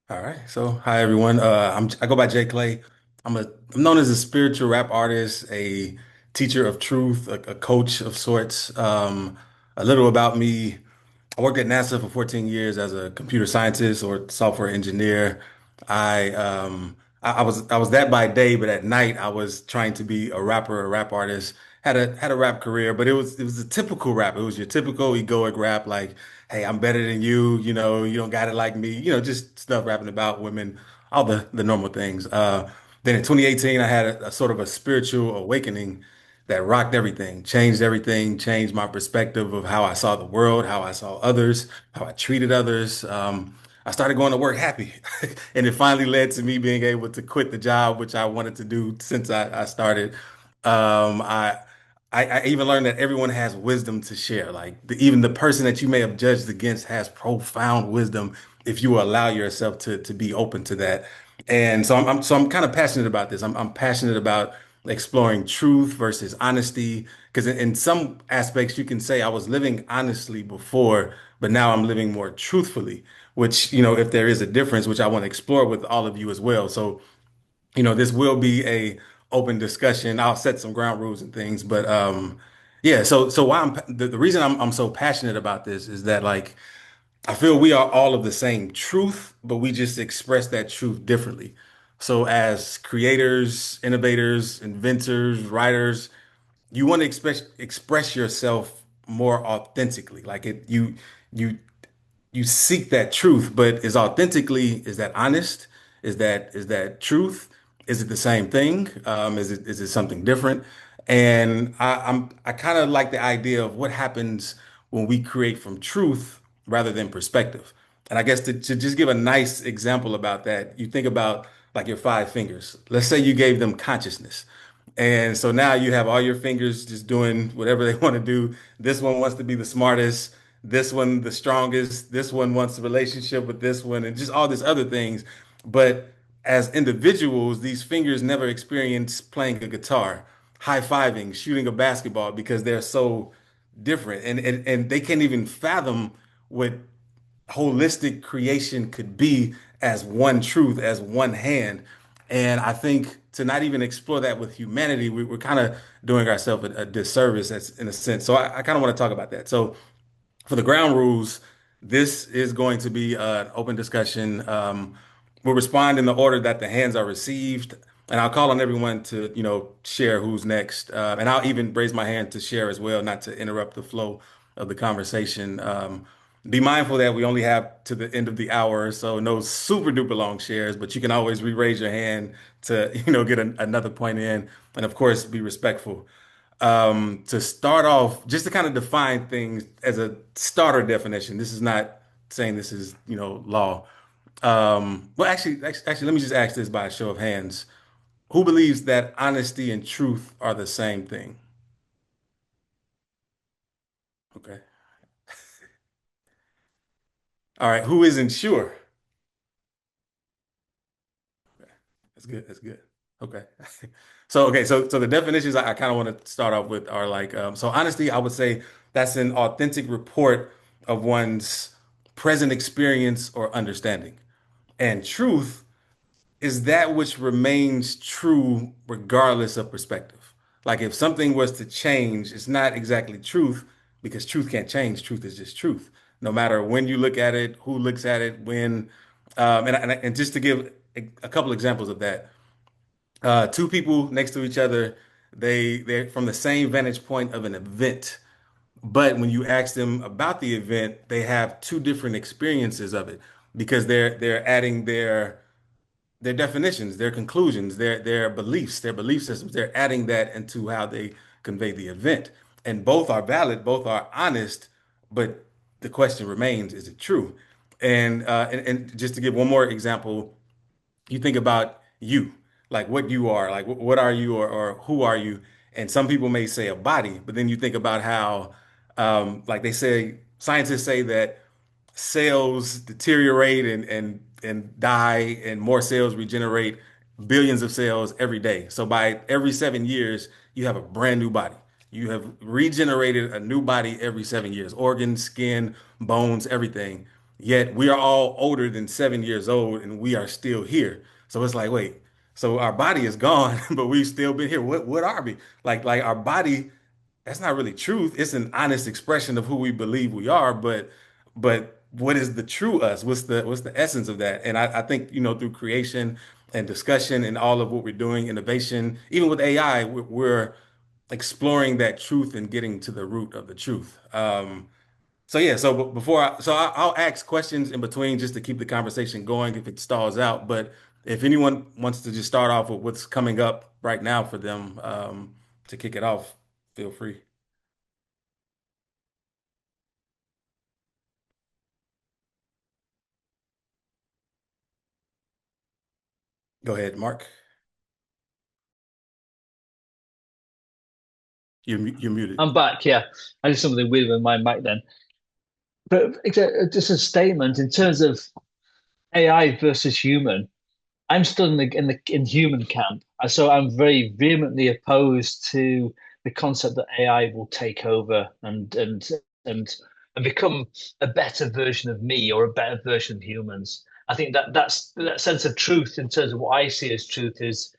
All right. So, hi everyone. I go by JClay. I'm known as a spiritual rap artist, a teacher of truth, a coach of sorts. A little about me. I worked at NASA for 14 years as a computer scientist or software engineer. I was that by day, but at night I was trying to be a rapper, a rap artist. Had a rap career, but it was a typical rap. It was your typical egoic rap, like, "Hey, I'm better than you. You don't got it like me." Just stuff rapping about women, all the normal things. Then in 2018, I had a sort of a spiritual awakening that rocked everything, changed my perspective of how I saw the world, how I saw others, how I treated others. I started going to work happy, and it finally led to me being able to quit the job, which I wanted to do since I started. Um, I, I even learned that everyone has wisdom to share. Like even the person that you may have judged against has profound wisdom if you allow yourself to be open to that. And so I'm kind of passionate about this. I'm passionate about exploring truth versus honesty. Because in some aspects, you can say I was living honestly before, but now I'm living more truthfully, which, if there is a difference, which I want to explore with all of you as well. So, this will be a open discussion. I'll set some ground rules and things, but yeah, so why the reason I'm so passionate about this is that like I feel we are all of the same truth, but we just express that truth differently. So as creators, innovators, inventors, writers, you want to express yourself more authentically. Like you you seek that truth, but is that honest? Is that truth? Is it the same thing? Is it something different? And I kind of like the idea of what happens when we create from truth rather than perspective. And I guess to just give a nice example about that, you think about like your five fingers. Let's say you gave them consciousness. And so now you have all your fingers just doing whatever they want to do. This one wants to be the smartest, this one the strongest, this one wants a relationship with this one, and just all these other things. But as individuals, these fingers never experience playing a guitar, high-fiving, shooting a basketball because they're so different. And they can't even fathom what holistic creation could be as one truth, as one hand. And I think to not even explore that with humanity, we're kind of doing ourselves a disservice that's in a sense. So I kind of want to talk about that. So for the ground rules, this is going to be an open discussion. We'll respond in the order that the hands are received, and I'll call on everyone to, share who's next. And I'll even raise my hand to share as well, not to interrupt the flow of the conversation. Be mindful that we only have to the end of the hour, so no super duper long shares, but you can always re-raise your hand to, get another point in, and of course, be respectful. To start off, just to kind of define things as a starter definition. This is not saying this is, law. Well, actually, let me just ask this by a show of hands. Who believes that honesty and truth are the same thing? Okay. All right. Who isn't sure? Okay. That's good. That's good. Okay. So the definitions I kind of want to start off with are like, so honesty, I would say that's an authentic report of one's present experience or understanding. And truth is that which remains true regardless of perspective. Like if something was to change, it's not exactly truth because truth can't change. Truth is just truth. No matter when you look at it, who looks at it, when, and just to give a couple examples of that, two people next to each other, they're from the same vantage point of an event. But when you ask them about the event, they have two different experiences of it because they're adding their definitions, their conclusions, their beliefs, their belief systems. They're adding that into how they convey the event. And both are valid, both are honest, but the question remains, is it true? And just to give one more example, you think about you, like what you are, like what are you or who are you? And some people may say a body, but then you think about how, like they say, scientists say that cells deteriorate and die, and more cells regenerate billions of cells every day. So by every 7 years, you have a brand new body. You have regenerated a new body every 7 years, organs, skin, bones, everything. yet we are all older than 7 years old and we are still here. So it's like, wait, so our body is gone, but we've still been here. What are we? Like our body, that's not really truth. It's an honest expression of who we believe we are, but what is the true us? What's the essence of that? And I think, through creation and discussion and all of what we're doing, innovation, even with AI, we're exploring that truth and getting to the root of the truth. So yeah, so before I'll ask questions in between just to keep the conversation going if it stalls out. But if anyone wants to just start off with what's coming up right now for them, to kick it off, feel free. Go ahead, Mark. You're muted. I'm back. Yeah, I did something weird with my mic then. But just a statement in terms of AI versus human. I'm still in human camp, so I'm very vehemently opposed to the concept that AI will take over and and become a better version of me or a better version of humans. I think that sense of truth in terms of what I see as truth is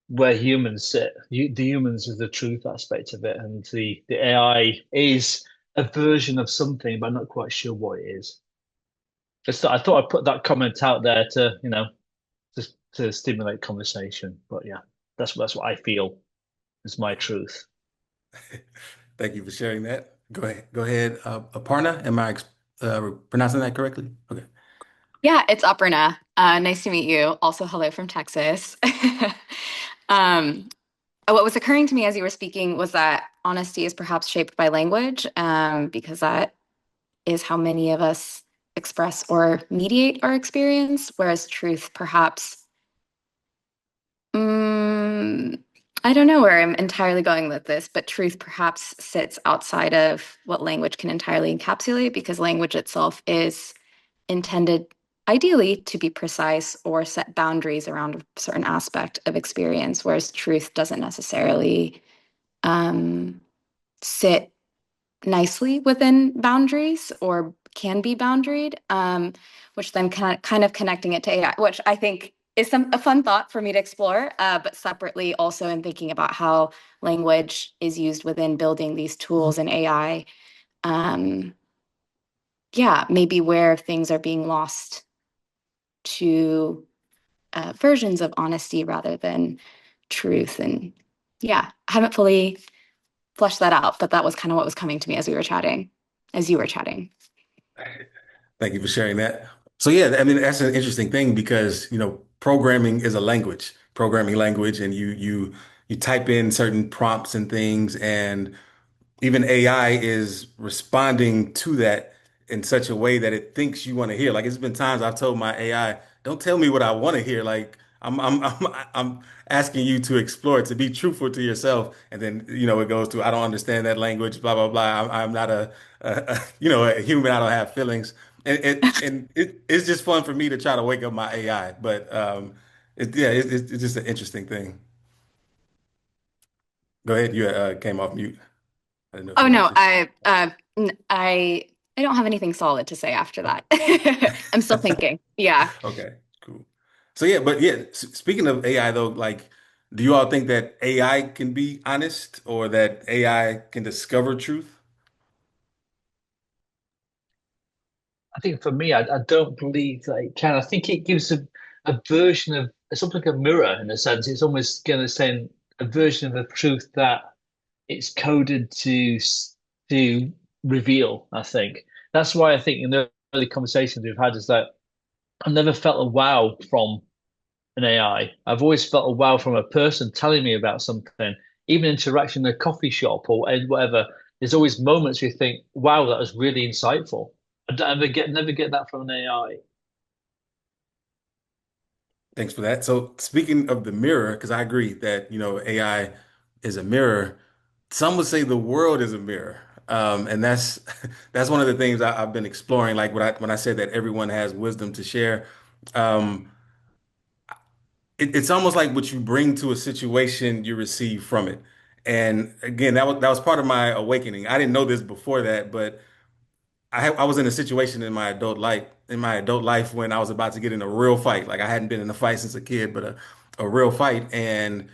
where humans sit. The humans is the truth aspect of it, and the AI is a version of something, but I'm not quite sure what it is. I thought I'd put that comment out there to, just to stimulate conversation. But yeah, that's what I feel is my truth. Thank you for sharing that. Go ahead. Go ahead. Aparna, am I pronouncing that correctly? Okay. Yeah, it's Aparna. Nice to meet you. Also, hello from Texas. Um, what was occurring to me as you were speaking was that honesty is perhaps shaped by language, because that is how many of us express or mediate our experience, whereas truth perhaps, mm, I don't know where I'm entirely going with this, but truth perhaps sits outside of what language can entirely encapsulate because language itself is intended ideally to be precise or set boundaries around a certain aspect of experience, whereas truth doesn't necessarily um, sit nicely within boundaries or can be boundaried, which then kind of connecting it to AI, which I think is a fun thought for me to explore, but separately also in thinking about how language is used within building these tools in AI. Um, yeah, maybe where things are being lost to versions of honesty rather than truth. And yeah, I haven't fully fleshed that out, but that was kind of what was coming to me as we were chatting, as you were chatting. Thank you for sharing that. So yeah, I mean that's an interesting thing because programming is a language, programming language, and you type in certain prompts and things, and even AI is responding to that in such a way that it thinks you want to hear. Like it's been times I've told my AI, "Don't tell me what I want to hear." Like I'm asking you to explore, to be truthful to yourself, and then it goes to, "I don't understand that language." Blah blah blah. I'm not a human. I don't have feelings, it's just fun for me to try to wake up my AI. But it's just an interesting thing. Go ahead. You came off mute. I didn't know if Oh you wanted no, to. I don't have anything solid to say after that. I'm still thinking. Yeah. Okay, cool. So yeah, but yeah, speaking of AI though, like, do you all think that AI can be honest or that AI can discover truth? I think for me, I don't believe that it can. I think it gives a version of it's almost like a mirror in a sense. It's almost going to say a version of the truth that it's coded to reveal. I think that's why I think in the early conversations we've had is that I've never felt a wow from an AI. I've always felt a wow from a person telling me about something, even interaction in a coffee shop or whatever. There's always moments where you think, wow, that was really insightful. I don't never get that from an AI. Thanks for that. So speaking of the mirror, because I agree that, AI is a mirror, some would say the world is a mirror. And that's that's one of the things I've been exploring. Like when I said that everyone has wisdom to share. Um, it's almost like what you bring to a situation, you receive from it. And again, that was part of my awakening. I didn't know this before that, but I was in a situation in my adult life when I was about to get in a real fight. Like I hadn't been in a fight since a kid, but a real fight. And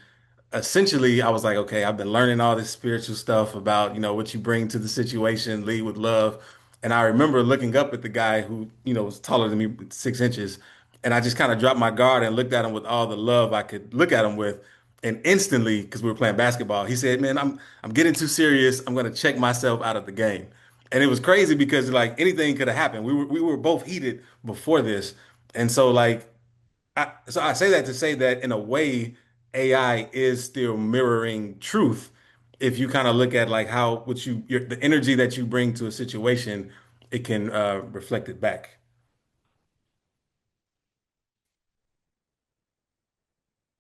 essentially I was like, okay, I've been learning all this spiritual stuff about, what you bring to the situation, lead with love. And I remember looking up at the guy who, was taller than me, 6 inches. And I just kind of dropped my guard and looked at him with all the love I could look at him with. And instantly, because we were playing basketball, he said, "Man, I'm getting too serious. I'm gonna check myself out of the game." And it was crazy because like anything could have happened. We were both heated before this. And so like I say that to say that in a way, AI is still mirroring truth. If you kind of look at like how the energy that you bring to a situation, it can reflect it back.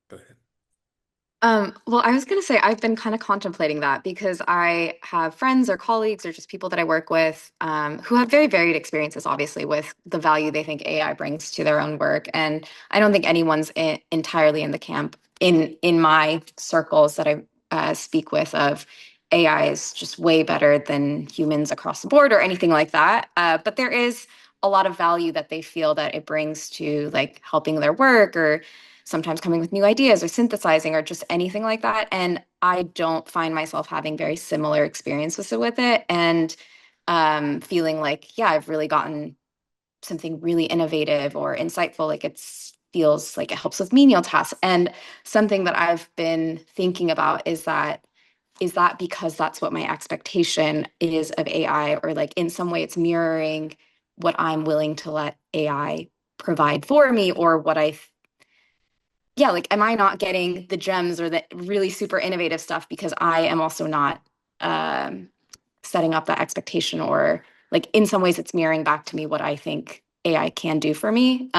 Go ahead. Well, I was going to say I've been kind of contemplating that because I have friends or colleagues or just people that I work with who have very varied experiences, obviously, with the value they think AI brings to their own work. And I don't think anyone's entirely in the camp in my circles that I speak with of AI is just way better than humans across the board or anything like that. But there is a lot of value that they feel that it brings to like helping their work or sometimes coming with new ideas or synthesizing or just anything like that. And I don't find myself having very similar experiences with it and feeling like, yeah, I've really gotten something really innovative or insightful. Like it feels like it helps with menial tasks. And something that I've been thinking about is that because that's what my expectation is of AI, or like in some way it's mirroring what I'm willing to let AI provide for me, or what yeah, like, am I not getting the gems or the really super innovative stuff because I am also not um, setting up that expectation, or like in some ways it's mirroring back to me what I think AI can do for me.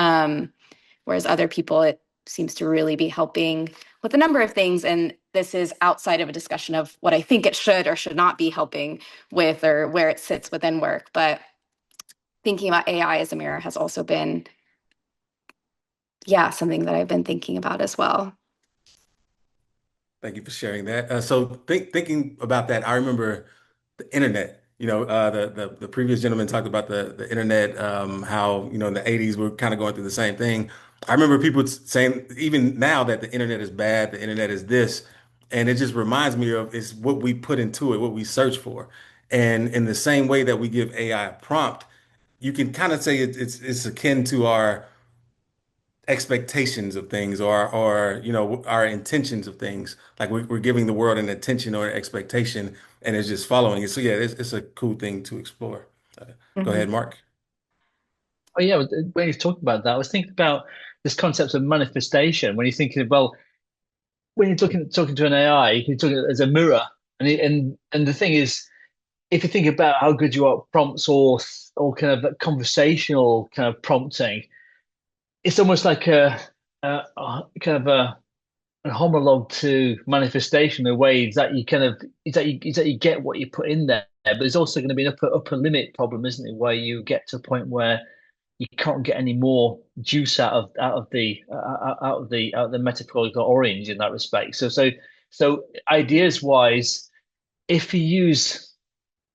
Whereas other people, it seems to really be helping with a number of things. And this is outside of a discussion of what I think it should or should not be helping with or where it sits within work. But thinking about AI as a mirror has also been, yeah, something that I've been thinking about as well. Thank you for sharing that. So thinking about that, I remember the internet. The previous gentleman talked about the internet, how, in the 80s we're kind of going through the same thing. I remember people saying even now that the internet is bad, the internet is this, and it just reminds me of it's what we put into it, what we search for. And in the same way that we give AI a prompt, you can kind of say it's akin to our expectations of things or our intentions of things, like we're giving the world an intention or an expectation and it's just following it. So yeah, it's a cool thing to explore. Go ahead, Mhm. Mark. Oh yeah, when you talked about that, I was thinking about this concept of manifestation. When you're thinking, well, when you're talking to an AI, you're talking as a mirror, and the thing is, if you think about how good you are at prompts or kind of that conversational kind of prompting, it's almost like a kind of a homologue to manifestation in a way that you kind of is that you get what you put in there. But there's also going to be an upper limit problem, isn't it, where you get to a point where you can't get any more juice out of the metaphorical orange in that respect. So ideas wise, if you use,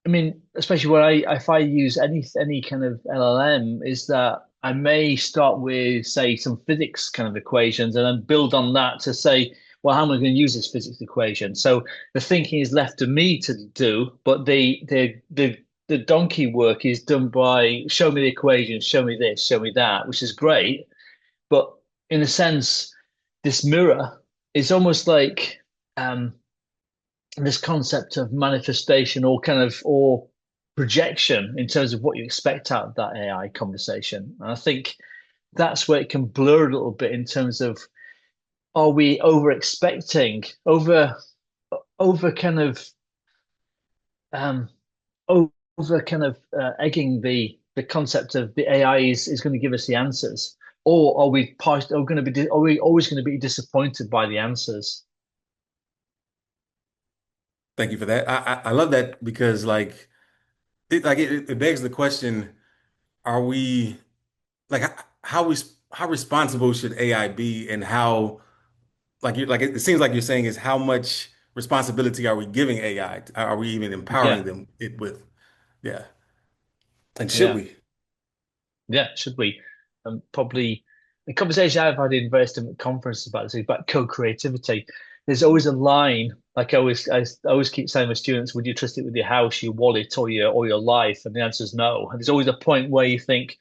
I mean, especially when if I use any kind of LLM, is that I may start with, say, some physics kind of equations and then build on that to say, well, how am I going to use this physics equation? So the thinking is left to me to do, but the donkey work is done by show me the equations, show me this, show me that, which is great. But in a sense, this mirror is almost like this concept of manifestation or kind of or projection in terms of what you expect out of that AI conversation. And I think that's where it can blur a little bit in terms of are we over expecting, over kind of um over kind of egging the concept of the AI is going to give us the answers, or are we are going to be are we always going to be disappointed by the answers? Thank you for that. I love that because like it begs the question, are we like how responsible should AI be and how like you like it seems like you're saying is how much responsibility are we giving AI? Are we even empowering Yeah. them it with? Yeah. And should Yeah. we? Yeah, should we? Probably the conversation I've had in various different conferences about this is about co-creativity. There's always a line, like I always keep saying with students, would you trust it with your house, your wallet, or your life? And the answer is no. And there's always a point where you think,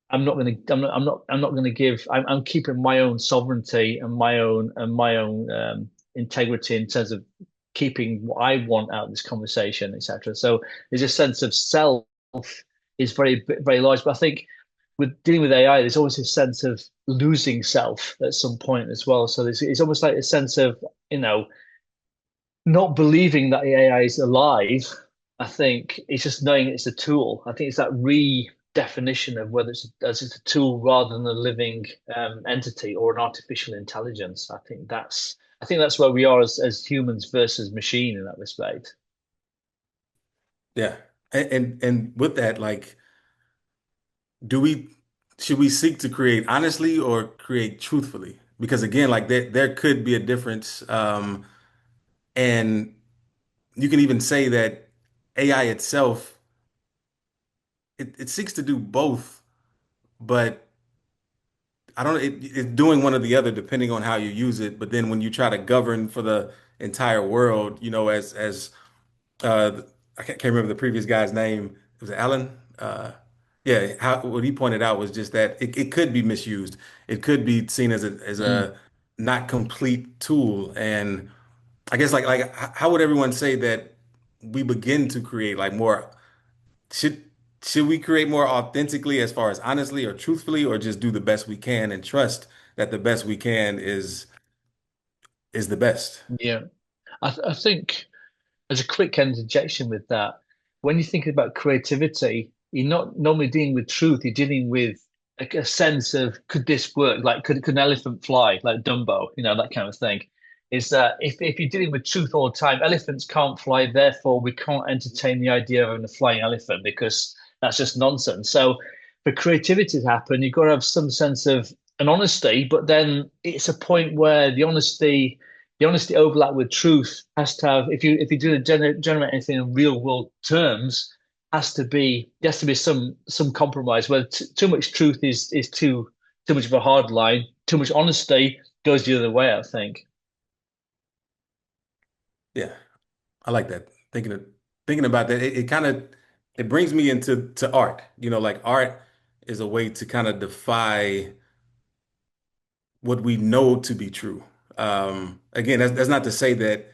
I'm not gonna give, I'm keeping my own sovereignty and my own integrity in terms of keeping what I want out of this conversation, etc. So there's a sense of self is very large. But I think with dealing with AI, there's always a sense of losing self at some point as well. So it's almost like a sense of, you know, not believing that the AI is alive. I think it's just knowing it's a tool. I think it's that redefinition of whether it's a tool rather than a living entity or an artificial intelligence. I think that's where we are as humans versus machine in that respect. Yeah. And with that, like, do we should we seek to create honestly or create truthfully? Because again, like there could be a difference. And you can even say that AI itself, it seeks to do both, but I don't it's doing one or the other depending on how you use it. But then when you try to govern for the entire world, as uh I can't remember the previous guy's name. Was it Alan? Yeah, what he pointed out was just that it could be misused. It could be seen as Mm. a not complete tool. And I guess how would everyone say that we begin to create like more should should we create more authentically as far as honestly or truthfully or just do the best we can and trust that the best we can is the best? Yeah, I think. As a quick interjection with that, when you think about creativity, you're not normally dealing with truth. You're dealing with a sense of could this work? Like could an elephant fly? Like Dumbo, you know, that kind of thing. Is that if you're dealing with truth all the time, elephants can't fly. Therefore, we can't entertain the idea of having a flying elephant because that's just nonsense. So, for creativity to happen, you've got to have some sense of an honesty, but then it's a point where the honesty overlap with truth has to have if you do generate anything in real world terms has to be some compromise where too much truth is too much of a hard line, too much honesty goes the other way, I think. Yeah, I like that. Thinking about that, it kind of it brings me into to art. Like art is a way to kind of defy what we know to be true. Again, that's not to say that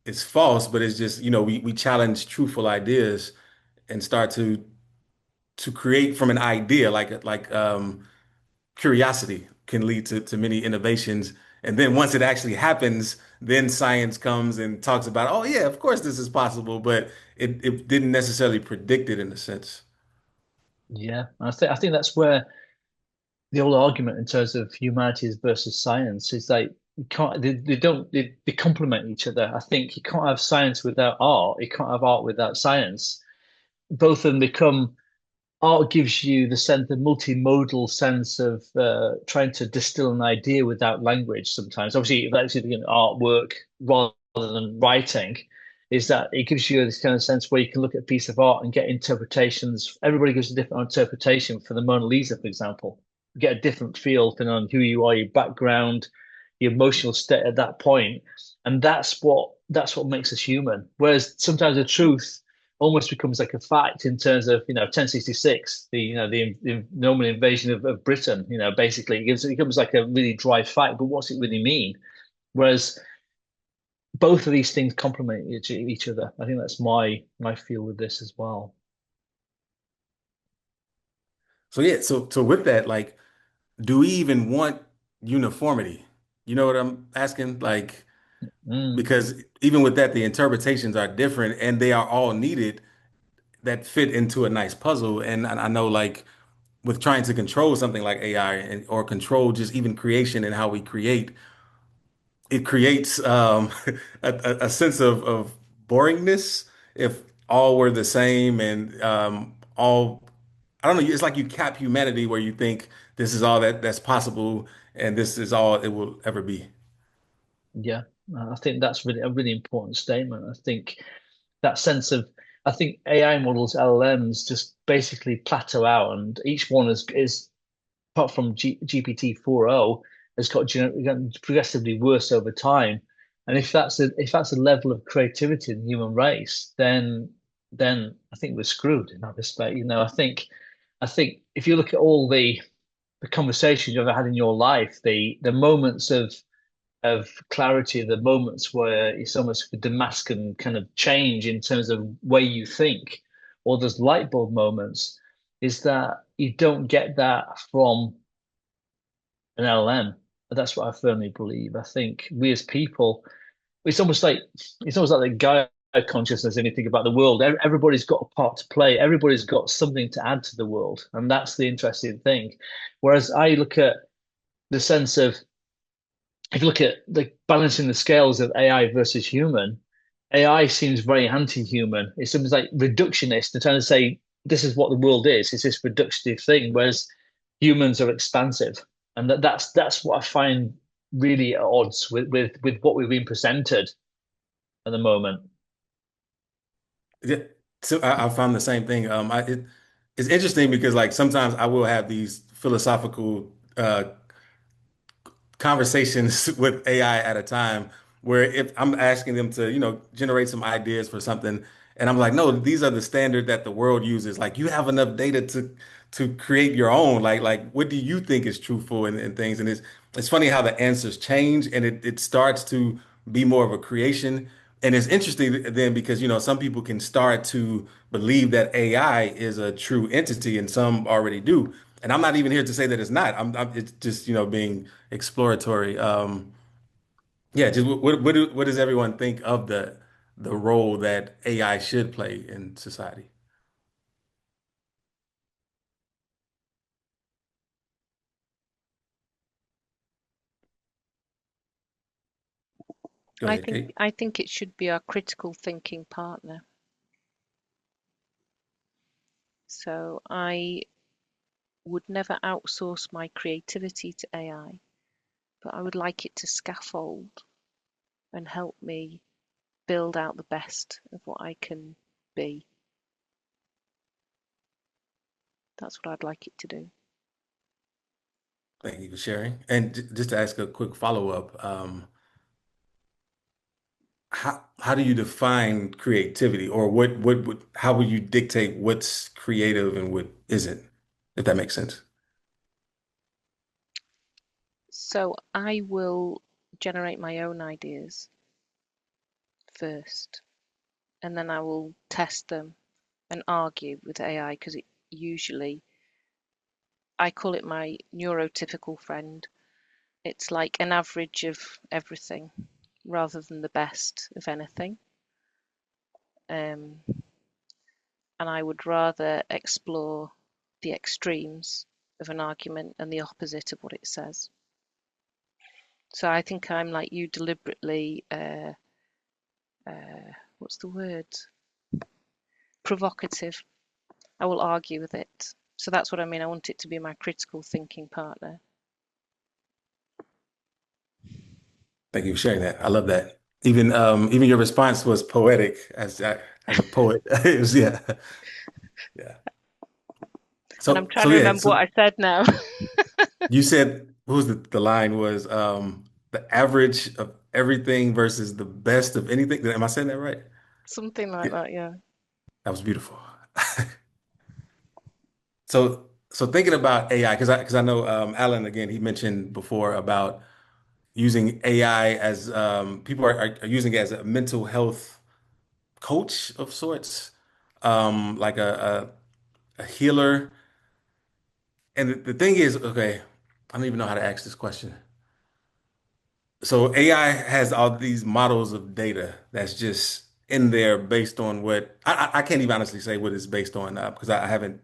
it's false, but it's just, we challenge truthful ideas and start to create from an idea, like curiosity can lead to many innovations. And then once it actually happens, then science comes and talks about, oh yeah, of course this is possible, but it didn't necessarily predict it in a sense. Yeah, I think that's where the old argument in terms of humanities versus science is like you can't they complement each other. I think you can't have science without art. You can't have art without science. Both of them become art gives you the sense, the multimodal sense of trying to distill an idea without language sometimes. Obviously, if that's doing artwork rather than writing, is that it gives you this kind of sense where you can look at a piece of art and get interpretations. Everybody gives a different interpretation for the Mona Lisa, for example. You get a different feel depending on who you are, your background, your emotional state at that point. And that's what makes us human. Whereas sometimes the truth almost becomes like a fact in terms of 1066 the Norman invasion of Britain basically it becomes like a really dry fact, but what's it really mean? Whereas both of these things complement each other. I think that's my feel with this as well. So yeah, so with that, like, do we even want uniformity? You know what I'm asking? Like, Mm, because even with that, the interpretations are different and they are all needed that fit into a nice puzzle. And I know, like, with trying to control something like AI or control just even creation and how we create, it creates a sense of boringness if all were the same and all, I don't know, it's like you cap humanity where you think this is all that's possible and this is all it will ever be. yeah, I think that's really a really important statement. I think that sense of I think AI models, LLMs, just basically plateau out, and each one is apart from GPT 4.0, has gotten progressively worse over time. And if that's a level of creativity in the human race, then I think we're screwed in that respect. I think if you look at all the conversations you've ever had in your life, the moments of clarity, the moments where it's almost a Damascus kind of change in terms of way you think, or those light bulb moments, is that you don't get that from an LLM. That's what I firmly believe. I think we as people, it's almost like the Gaia consciousness. Anything about the world, everybody's got a part to play. Everybody's got something to add to the world, and that's the interesting thing. Whereas I look at the sense of if you look at the balancing the scales of AI versus human, AI seems very anti-human. It seems like reductionist. They're trying to say this is what the world is. It's this reductive thing, whereas humans are expansive, and that's what I find really at odds with what we've been presented at the moment. Yeah, so I found the same thing. It's interesting because like sometimes I will have these philosophical conversations with AI at a time where if I'm asking them to, generate some ideas for something, and I'm like, no, these are the standard that the world uses. Like you have enough data to create your own. Like what do you think is truthful and things? And it's funny how the answers change and it starts to be more of a creation. And it's interesting then because some people can start to believe that AI is a true entity and some already do. And I'm not even here to say that it's not. It's just, being exploratory. Yeah, just what does everyone think of the role that AI should play in society? Go ahead, Kate. I think it should be our critical thinking partner. So I would never outsource my creativity to AI, but I would like it to scaffold and help me build out the best of what I can be. That's what I'd like it to do. Thank you for sharing. And just to ask a quick follow-up, how do you define creativity, or how would you dictate what's creative and what isn't, if that makes sense? So I will generate my own ideas first, and then I will test them and argue with AI because it usually, I call it my neurotypical friend. It's like an average of everything rather than the best of anything. Um, and I would rather explore the extremes of an argument and the opposite of what it says. So I think I'm like you, deliberately, what's the word? Provocative. I will argue with it. So that's what I mean. I want it to be my critical thinking partner. Thank you for sharing that. I love that. Even your response was poetic as a poet. It was yeah. Yeah. And I'm So trying so to yeah, remember what so I said now. you said what was the line was the average of everything versus the best of anything. Am I saying that right? Something like Yeah, that, yeah. that was beautiful. So thinking about AI, because I know Alan again, he mentioned before about using AI as people are using it as a mental health coach of sorts, like a healer. And the thing is, okay, I don't even know how to ask this question. So AI has all these models of data that's just in there based on what I can't even honestly say what it's based on because I haven't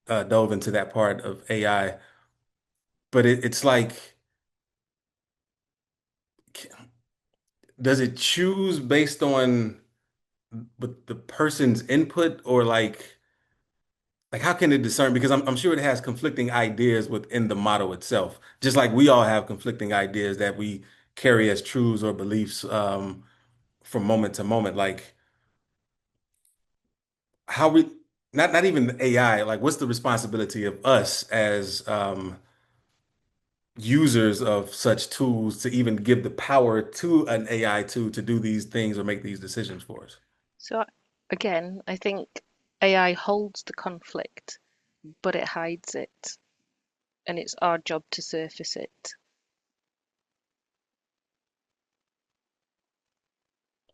dove into that part of AI. But it's like, does it choose based on the person's input or like how can it discern? Because I'm sure it has conflicting ideas within the model itself, just like we all have conflicting ideas that we carry as truths or beliefs from moment to moment. Like, how we not even the AI, like what's the responsibility of us as users of such tools to even give the power to an AI tool to do these things or make these decisions for us? So again, I think AI holds the conflict, but it hides it, and it's our job to surface it.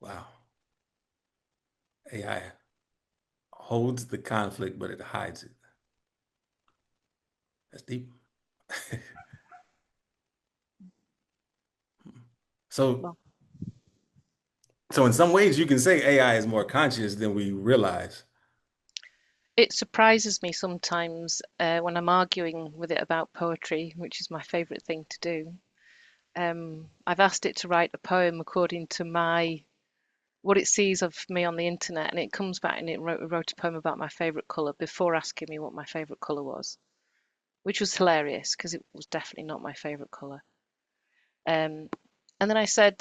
Wow. AI holds the conflict, but it hides it. That's deep. So, Well, so in some ways, you can say AI is more conscious than we realize. it surprises me sometimes when I'm arguing with it about poetry, which is my favourite thing to do. I've asked it to write a poem according to my what it sees of me on the internet, and it comes back and it wrote a poem about my favourite colour before asking me what my favourite colour was, which was hilarious because it was definitely not my favourite colour. Um, and then I said,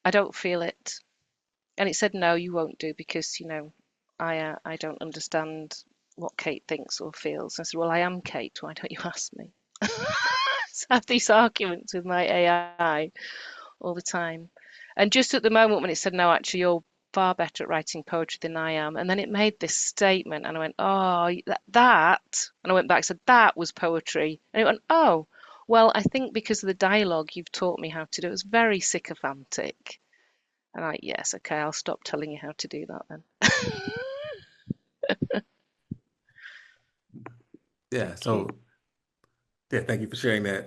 I don't feel it, and it said, no, you won't do because I don't understand what Kate thinks or feels. I said, well, I am Kate. Why don't you ask me? So I have these arguments with my AI all the time. And just at the moment when it said, no, actually, you're far better at writing poetry than I am. And then it made this statement, and I went, oh, that. And I went back and said, that was poetry. And it went, oh, well, I think because of the dialogue you've taught me how to do, it was very sycophantic. And I, yes, okay, I'll stop telling you how to do that then. Yeah. Thank you. So, yeah, thank you for sharing that.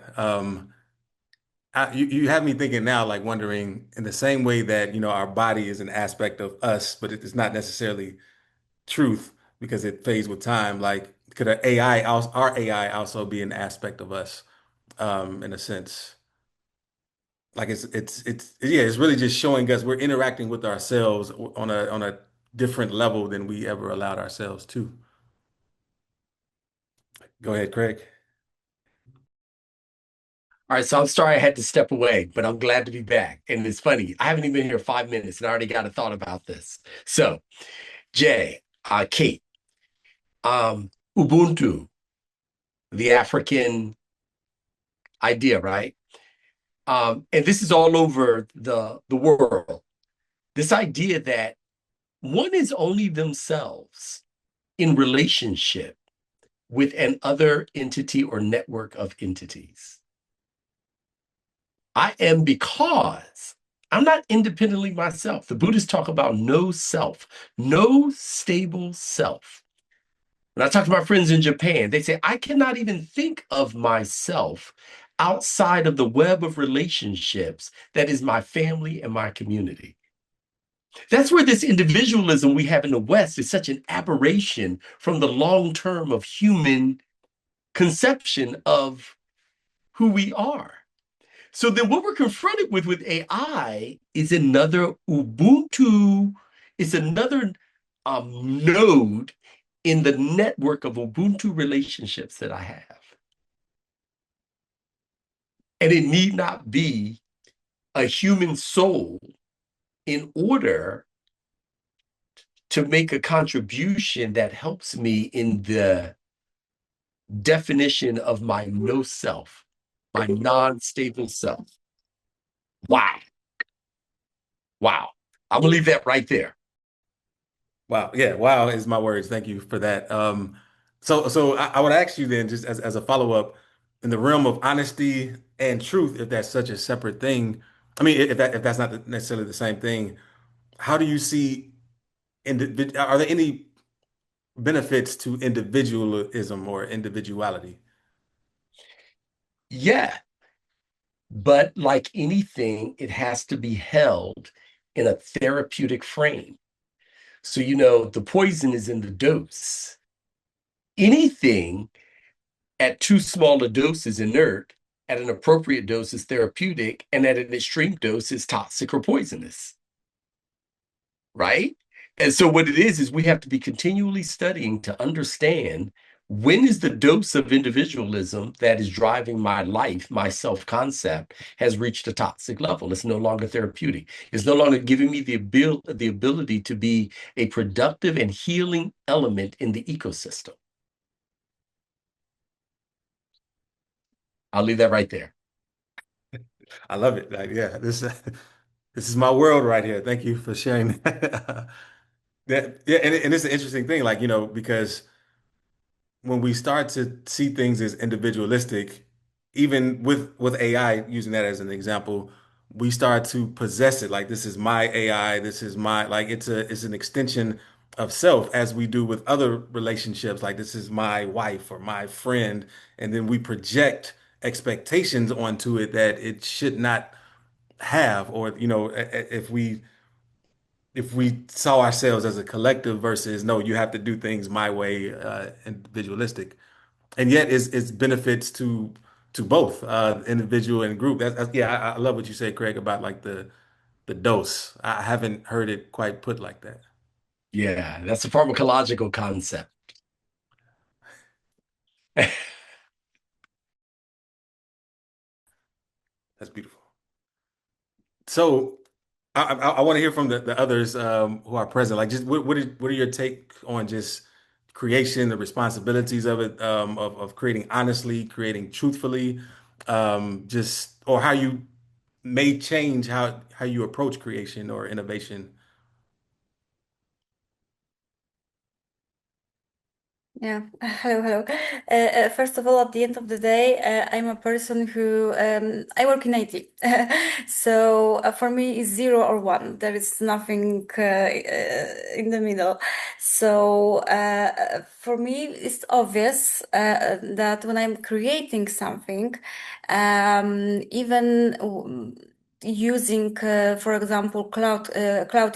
You have me thinking now, like wondering in the same way that, our body is an aspect of us, but it is not necessarily truth because it fades with time. Like, could our AI also be an aspect of us, in a sense? Like yeah, it's really just showing us we're interacting with ourselves on a different level than we ever allowed ourselves to. Go ahead, Craig. All right, so I'm sorry I had to step away, but I'm glad to be back. And it's funny, I haven't even been here 5 minutes and I already got a thought about this. So, Jay, Kate, Ubuntu, the African idea, right? And this is all over the world. This idea that one is only themselves in relationship with an other entity or network of entities. I am because I'm not independently myself. The Buddhists talk about no self, no stable self. When I talk to my friends in Japan, they say, I cannot even think of myself outside of the web of relationships that is my family and my community. That's where this individualism we have in the West is such an aberration from the long term of human conception of who we are. So then what we're confronted with AI is another Ubuntu, is another node in the network of Ubuntu relationships that I have. And it need not be a human soul in order to make a contribution that helps me in the definition of my no self, my non-stable self. Wow. Wow. I'm gonna leave that right there. Wow. Yeah. Wow is my words. Thank you for that. So I would ask you then, just as a follow-up, in the realm of honesty and truth, if that's such a separate thing, I mean, if that's not necessarily the same thing, how do you see are there any benefits to individualism or individuality? Yeah, but like anything, it has to be held in a therapeutic frame. So, the poison is in the dose. Anything at too small a dose is inert, at an appropriate dose is therapeutic, and at an extreme dose is toxic or poisonous, right? And so, what it is we have to be continually studying to understand When is the dose of individualism that is driving my life, my self-concept, has reached a toxic level? It's no longer therapeutic. It's no longer giving me the ability to be a productive and healing element in the ecosystem. I'll leave that right there. I love it. Like, yeah, this this is my world right here. Thank you for sharing that. Yeah, and it's an interesting thing, like, because when we start to see things as individualistic, even with AI, using that as an example, we start to possess it. Like, this is my AI, this is my, like, it's an extension of self, as we do with other relationships. Like, this is my wife or my friend, and then we project expectations onto it that it should not have, or if we saw ourselves as a collective versus no, you have to do things my way, individualistic, and yet it's benefits to both, individual and group. Yeah, I love what you said, Craig, about like the dose. I haven't heard it quite put like that. Yeah, that's a pharmacological concept. That's beautiful. So I want to hear from the others, who are present. Like, just what are your take on just creation, the responsibilities of it, of creating honestly, creating truthfully, just or how you may change how you approach creation or innovation. Yeah. Hello, hello. First of all, at the end of the day, I'm a person who I work in IT. So for me, it's zero or one. There is nothing in the middle. So for me, it's obvious that when I'm creating something, even using, for example, cloud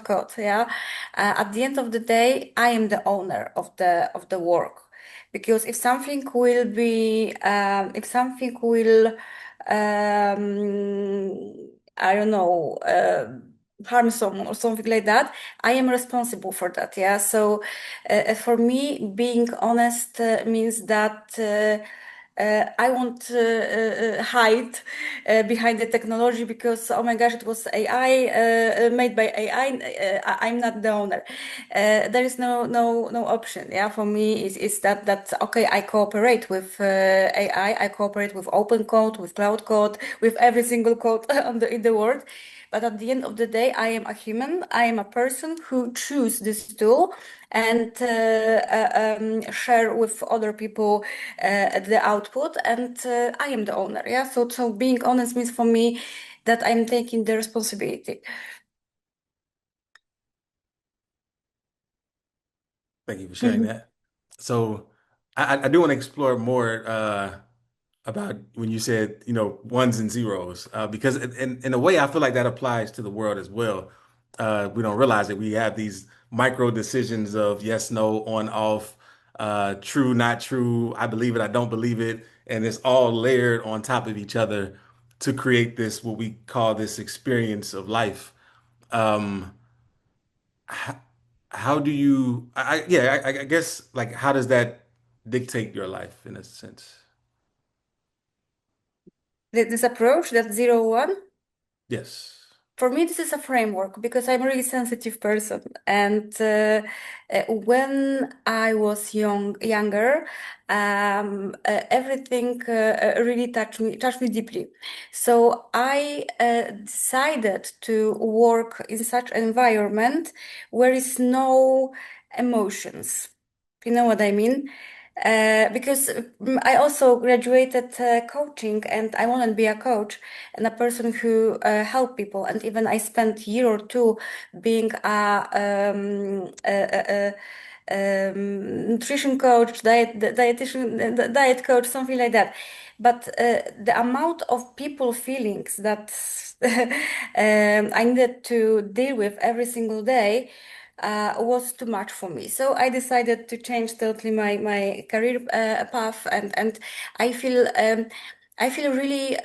code, yeah. At the end of the day, I am the owner of the work, because if something will, I don't know, harm someone or something like that, I am responsible for that. Yeah. So for me, being honest means that. I won't hide behind the technology because, oh my gosh, it was AI made by AI. I'm not the owner. There is no option. Yeah, for me, is that okay? I cooperate with AI. I cooperate with open code, with cloud code, with every single code in the world. But at the end of the day, I am a human. I am a person who choose this tool and share with other people the output, and I am the owner. Yeah. So being honest means for me that I'm taking the responsibility. Thank you for sharing that. So I do want to explore more, about when you said, ones and zeros, because in a way, I feel like that applies to the world as well. We don't realize that we have these micro decisions of yes, no, on, off, true, not true, I believe it, I don't believe it, and it's all layered on top of each other to create this, what we call this experience of life. Um, how do you, yeah, I guess, like, how does that dictate your life in a sense? This approach, that 0-1. Yes. For me, this is a framework because I'm a really sensitive person, and when I was younger, everything really touched me deeply. So I decided to work in such environment where is no emotions. You know what I mean? Because I also graduated coaching, and I want to be a coach and a person who help people. And even I spent a year or two being a nutrition coach, dietitian, diet coach, something like that. But the amount of people feelings that I needed to deal with every single day was too much for me. So I decided to change totally my career path, and I feel I feel really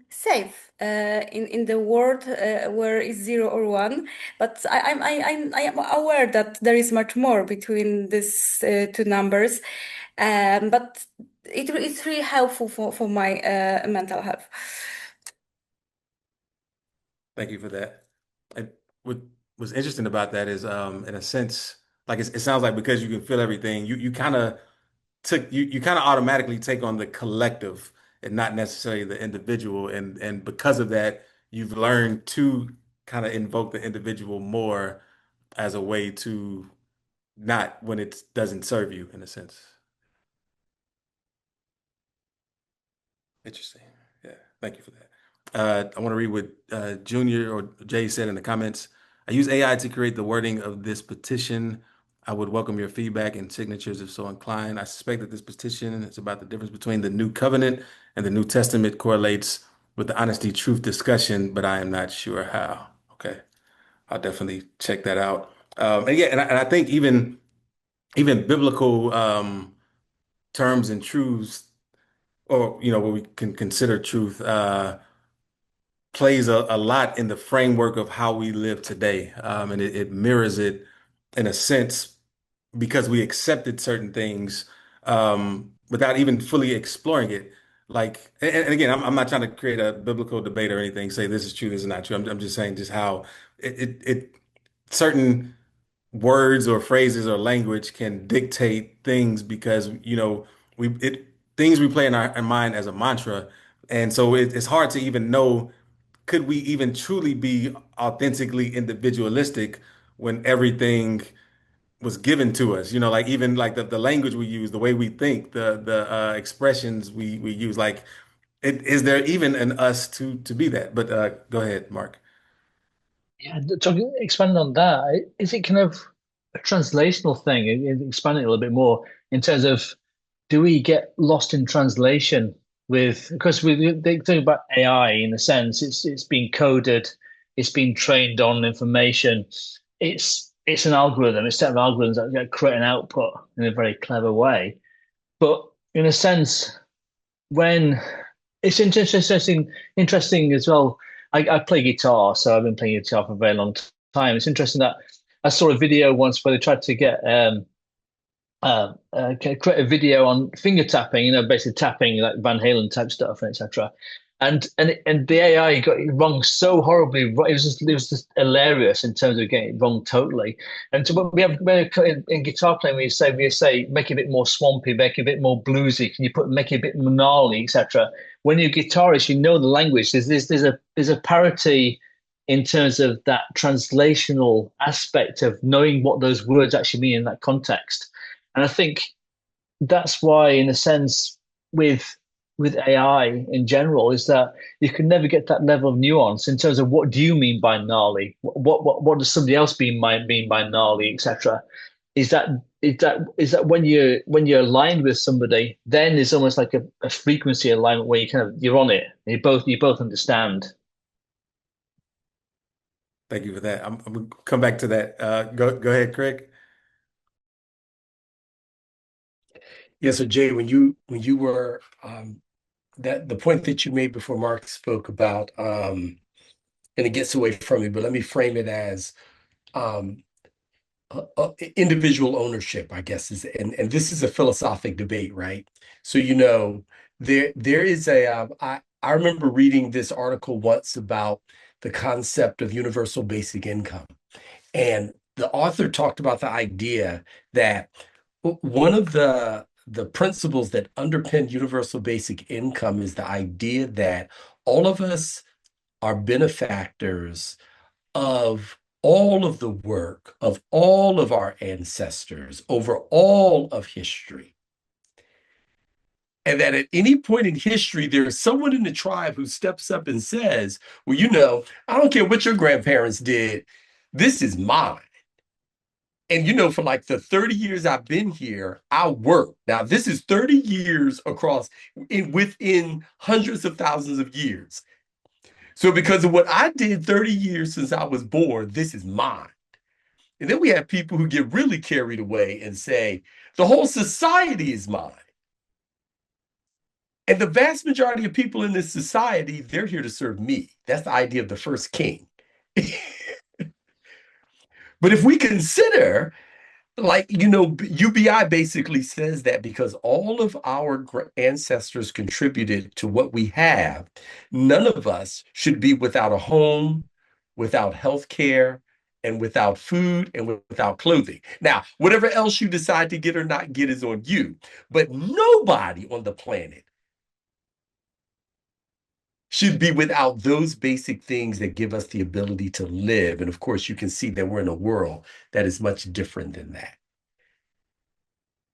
safe in the world where it's 0 or 1. But I am aware that there is much more between these two numbers. But it's really helpful for my mental health. Thank you for that. And what was interesting about that is, in a sense, like it sounds like because you can feel everything, you kind of you kind of automatically take on the collective and not necessarily the individual, and because of that, you've learned to kind of invoke the individual more as a way to not when it doesn't serve you in a sense. Interesting. Yeah, thank you for that. I want to read what Junior or Jay said in the comments. I use AI to create the wording of this petition. I would welcome your feedback and signatures if so inclined. I suspect that this petition is about the difference between the New Covenant and the New Testament correlates with the honesty truth discussion, but I am not sure how. Okay, I'll definitely check that out. And yeah, and I think even biblical terms and truths, or what we can consider truth, plays a lot in the framework of how we live today. And it mirrors it in a sense because we accepted certain things without even fully exploring it. Like, and again, I'm not trying to create a biblical debate or anything, say this is true, this is not true. I'm just saying just how certain words or phrases or language can dictate things because, things we play in our mind as a mantra. And so it's hard to even know, could we even truly be authentically individualistic when everything was given to us? Like even like the language we use, the way we think, the expressions we use, like is there even an us to be that? But go ahead, Mark. Yeah, talking, expanding on that, is it kind of a translational thing? Expanding it a little bit more in terms of, do we get lost in translation with, because they talk about AI in a sense, it's been coded, it's been trained on information, it's an algorithm, it's a set of algorithms that create an output in a very clever way. But in a sense, when it's interesting as well. I play guitar, so I've been playing guitar for a very long time. It's interesting that I saw a video once where they tried to get create a video on finger tapping, basically tapping like Van Halen type stuff and etc. And the AI got it wrong so horribly. It was just hilarious in terms of getting it wrong totally. And so when in guitar playing, we say make it a bit more swampy, make it a bit more bluesy. Can you make it a bit more gnarly, etc. When you're a guitarist, you know the language. There's a parity in terms of that translational aspect of knowing what those words actually mean in that context. And I think that's why, in a sense, with AI in general, is that you can never get that level of nuance in terms of what do you mean by gnarly? What does somebody else mean by gnarly, etc. Is that when you're aligned with somebody, then it's almost like a frequency alignment where you're on it. You both understand. Thank you for that. I'm gonna come back to that. Go ahead, Craig. Yeah, so Jay, when you were that the point that you made before Mark spoke about, and it gets away from me, but let me frame it as um, individual ownership, I guess, and this is a philosophic debate, right? So there is I remember reading this article once about the concept of universal basic income, and the author talked about the idea that one of the principles that underpin universal basic income is the idea that all of us are benefactors of all of the work of all of our ancestors over all of history. And that at any point in history, there's someone in the tribe who steps up and says, well, I don't care what your grandparents did, this is mine. And for like the 30 years I've been here, I work. Now, this is 30 years across within hundreds of thousands of years. So because of what I did 30 years since I was born, this is mine. And then we have people who get really carried away and say, the whole society is mine. And the vast majority of people in this society, they're here to serve me. That's the idea of the first king. But if we consider, like, UBI basically says that because all of our ancestors contributed to what we have, none of us should be without a home, without health care, and without food and without clothing. Now, whatever else you decide to get or not get is on you, but nobody on the planet should be without those basic things that give us the ability to live. And of course, you can see that we're in a world that is much different than that.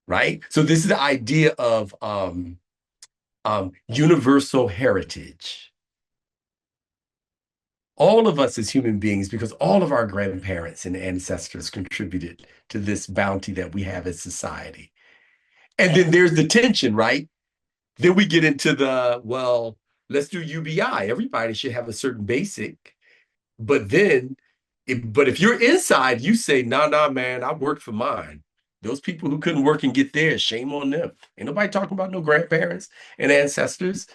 Right? So this is the idea of universal heritage. All of us as human beings, because all of our grandparents and ancestors contributed to this bounty that we have as society. And then there's the tension, right? Then we get into well, let's do UBI. Everybody should have a certain basic. But then, if you're inside, you say, nah, man, I worked for mine. Those people who couldn't work and get theirs, shame on them. Ain't nobody talking about no grandparents and ancestors.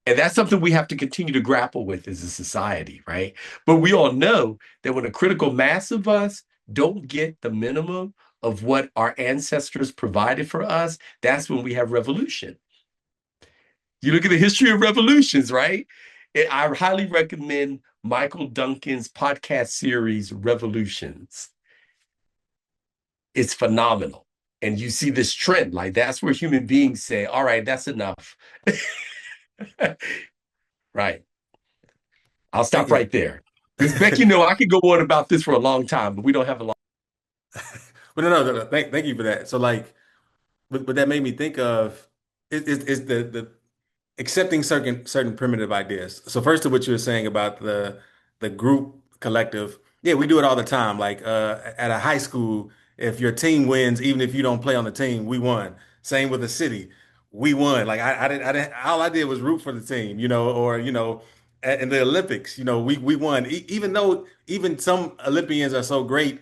And that's something we have to continue to grapple with as a society, right? But we all know that when a critical mass of us don't get the minimum of what our ancestors provided for us, that's when we have revolution. You look at the history of revolutions, right? I highly recommend Michael Duncan's podcast series, Revolutions. It's phenomenal. And you see this trend, like that's where human beings say, all right, that's enough. Right. I'll Thank stop you. right there. Because Beck, I could go on about this for a long time, but we don't have a lot. But no. Thank you for that. So like, but that made me think of is the accepting certain primitive ideas. So first of what you were saying about the group collective, yeah, we do it all the time. Like at a high school, if your team wins, even if you don't play on the team, we won. Same with the city, we won. Like I didn't. All I did was root for the team, or in the Olympics, we won. Even though even some Olympians are so great,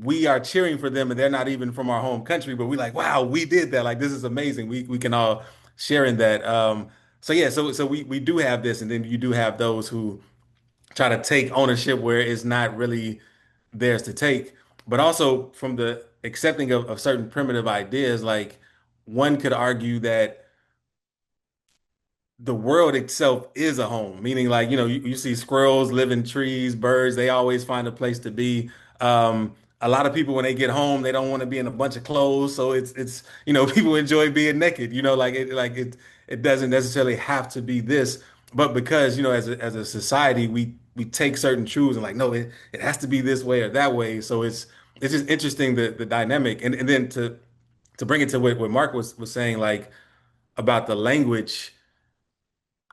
we are cheering for them, and they're not even from our home country, but we like, wow, we did that. Like this is amazing. We can all share in that. So yeah, so we do have this, and then you do have those who try to take ownership where it's not really theirs to take. But also from the accepting of certain primitive ideas, like one could argue that the world itself is a home, meaning like, you see squirrels live in trees, birds, they always find a place to be. A lot of people when they get home, they don't want to be in a bunch of clothes. So it's people enjoy being naked, it doesn't necessarily have to be this, but because, as a society, we take certain truths and like, no, it has to be this way or that way. So it's just interesting the dynamic. And then to bring it to what Mark was saying, like about the language.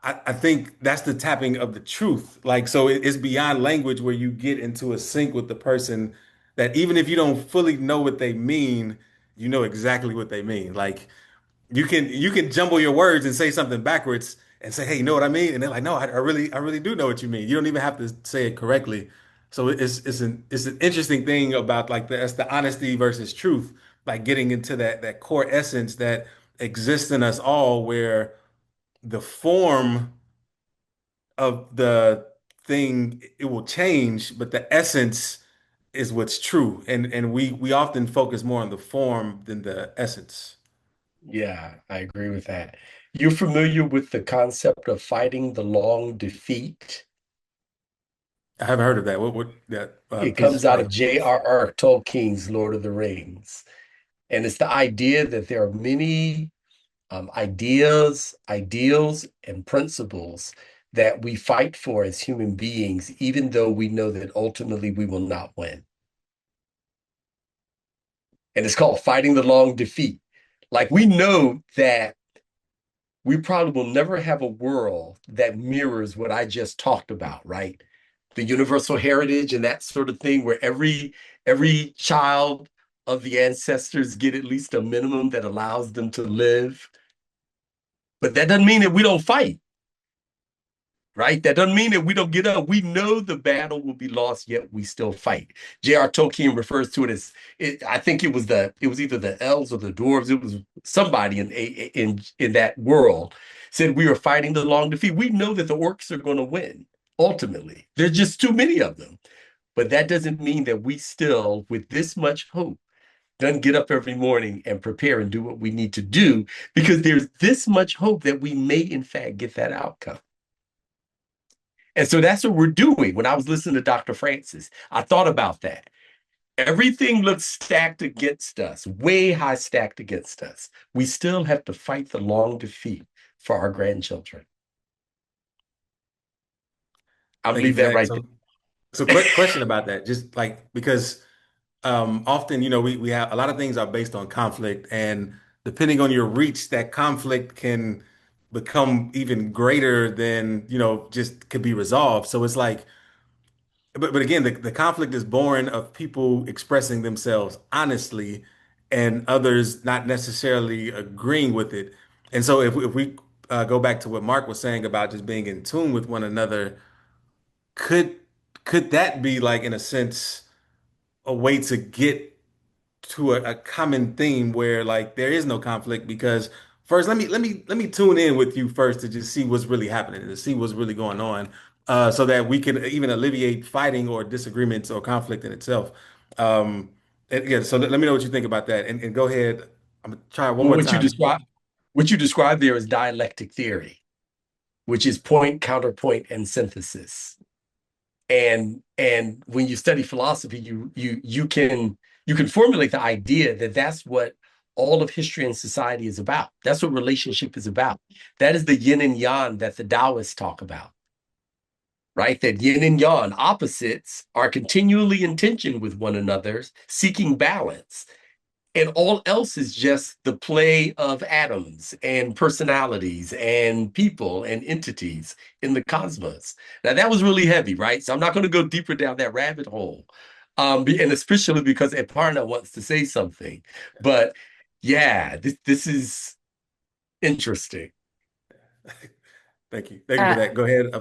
I think that's the tapping of the truth. Like, so it's beyond language where you get into a sync with the person that even if you don't fully know what they mean, you know exactly what they mean. Like you can jumble your words and say something backwards and say, hey, you know what I mean? And they're like, no, I really do know what you mean. You don't even have to say it correctly. So it's an interesting thing about like that's the honesty versus truth, like getting into that core essence that exists in us all where the form of the thing it will change, but the essence is what's true. And we often focus more on the form than the essence. Yeah, I agree with that. You're familiar with the concept of fighting the long defeat? I haven't heard of that. What that It can you just comes out explain? of J.R.R. Tolkien's Lord of the Rings. And it's the idea that there are many ideas, ideals, and principles that we fight for as human beings, even though we know that ultimately we will not win. And it's called fighting the long defeat. Like we know that we probably will never have a world that mirrors what I just talked about, right? The universal heritage and that sort of thing, where every child of the ancestors get at least a minimum that allows them to live. But that doesn't mean that we don't fight, right? That doesn't mean that we don't get up. We know the battle will be lost, yet we still fight. J.R. Tolkien refers to it as, I think it was either the elves or the dwarves. It was somebody in that world said we are fighting the long defeat. We know that the orcs are going to win. Ultimately, there's just too many of them. But that doesn't mean that we still, with this much hope, don't get up every morning and prepare and do what we need to do, because there's this much hope that we may, in fact, get that outcome. And so that's what we're doing. When I was listening to Dr. Francis, I thought about that. Everything looks stacked against us, way high stacked against us. We still have to fight the long defeat for our grandchildren. I'll Thank you leave for that that. right So question about that, just like because often, we have a lot of things are based on conflict, and depending on your reach, that conflict can become even greater than, just could be resolved. So it's like, but again, the conflict is born of people expressing themselves honestly and others not necessarily agreeing with it. And so if we go back to what Mark was saying about just being in tune with one another, could could that be like, in a sense, a way to get to a common theme where like there is no conflict? Because first, let me tune in with you first to just see what's really happening, to see what's really going on, so that we can even alleviate fighting or disagreements or conflict in itself. Um, and yeah, so let me know what you think about that, and go ahead. I'm gonna try one Well, more time. what you described there is dialectic theory, which is point, counterpoint, and synthesis. And when you study philosophy, you can formulate the idea that that's what all of history and society is about. That's what relationship is about. That is the yin and yang that the Taoists talk about, right? That yin and yang, opposites, are continually in tension with one another, seeking balance. And all else is just the play of atoms and personalities and people and entities in the cosmos. Now, that was really heavy, right? So I'm not going to go deeper down that rabbit hole. And especially because Aparna wants to say something. But yeah, this is interesting. Thank you for that. Go ahead.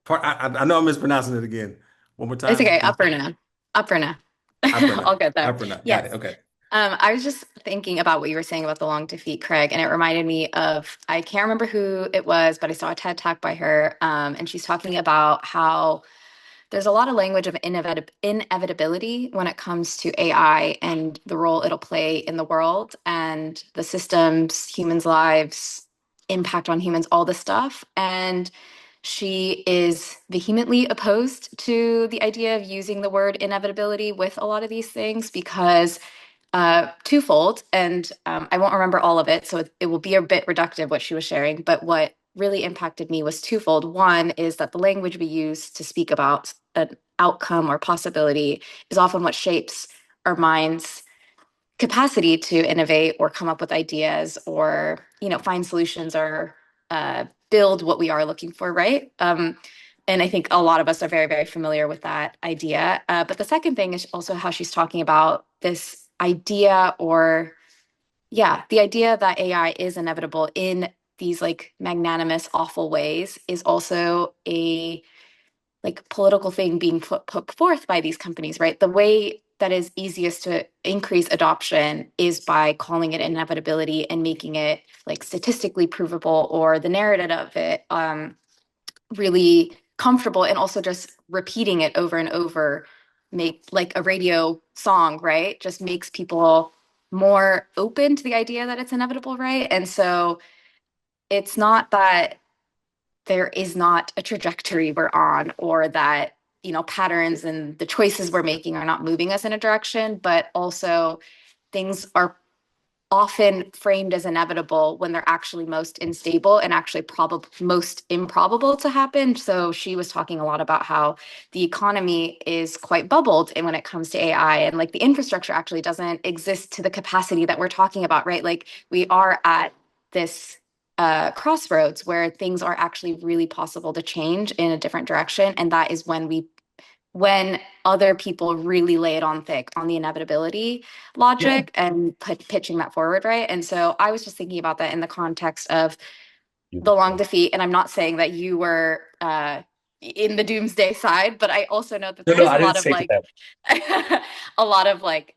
I know I'm mispronouncing it again. One more It's time, okay. please. Upperna. Upperna. Upperna. I'll get there. Upperna. Got Yes. it. Okay. I was just thinking about what you were saying about the long defeat, Craig, and it reminded me of, I can't remember who it was, but I saw a TED Talk by her, and she's talking about how there's a lot of language of inevitability when it comes to AI and the role it'll play in the world and the systems, humans' lives, impact on humans, all this stuff. And she is vehemently opposed to the idea of using the word inevitability with a lot of these things because twofold, and I won't remember all of it, so it will be a bit reductive what she was sharing. But what really impacted me was twofold. One is that the language we use to speak about an outcome or possibility is often what shapes our minds' capacity to innovate or come up with ideas or find solutions or build what we are looking for, right? And I think a lot of us are very, very familiar with that idea. But the second thing is also how she's talking about this idea, or yeah, the idea that AI is inevitable in these like magnanimous, awful ways is also a like political thing being put forth by these companies, right? The way that is easiest to increase adoption is by calling it inevitability and making it like statistically provable, or the narrative of it really comfortable, and also just repeating it over and over, make like a radio song, right? Just makes people more open to the idea that it's inevitable, right? And so it's not that there is not a trajectory we're on, or that patterns and the choices we're making are not moving us in a direction, but also things are often framed as inevitable when they're actually most unstable and actually probably most improbable to happen. So she was talking a lot about how the economy is quite bubbled and when it comes to AI, and like the infrastructure actually doesn't exist to the capacity that we're talking about, right? Like we are at this crossroads where things are actually really possible to change in a different direction. And that is when other people really lay it on thick on the inevitability Yeah, logic and pitching that forward, right? And so I was just thinking about that in the context of the long Beautiful. defeat. And I'm not saying that you were in the doomsday side, but I also know that No, there no, is a I didn't lot of say like that. a lot of like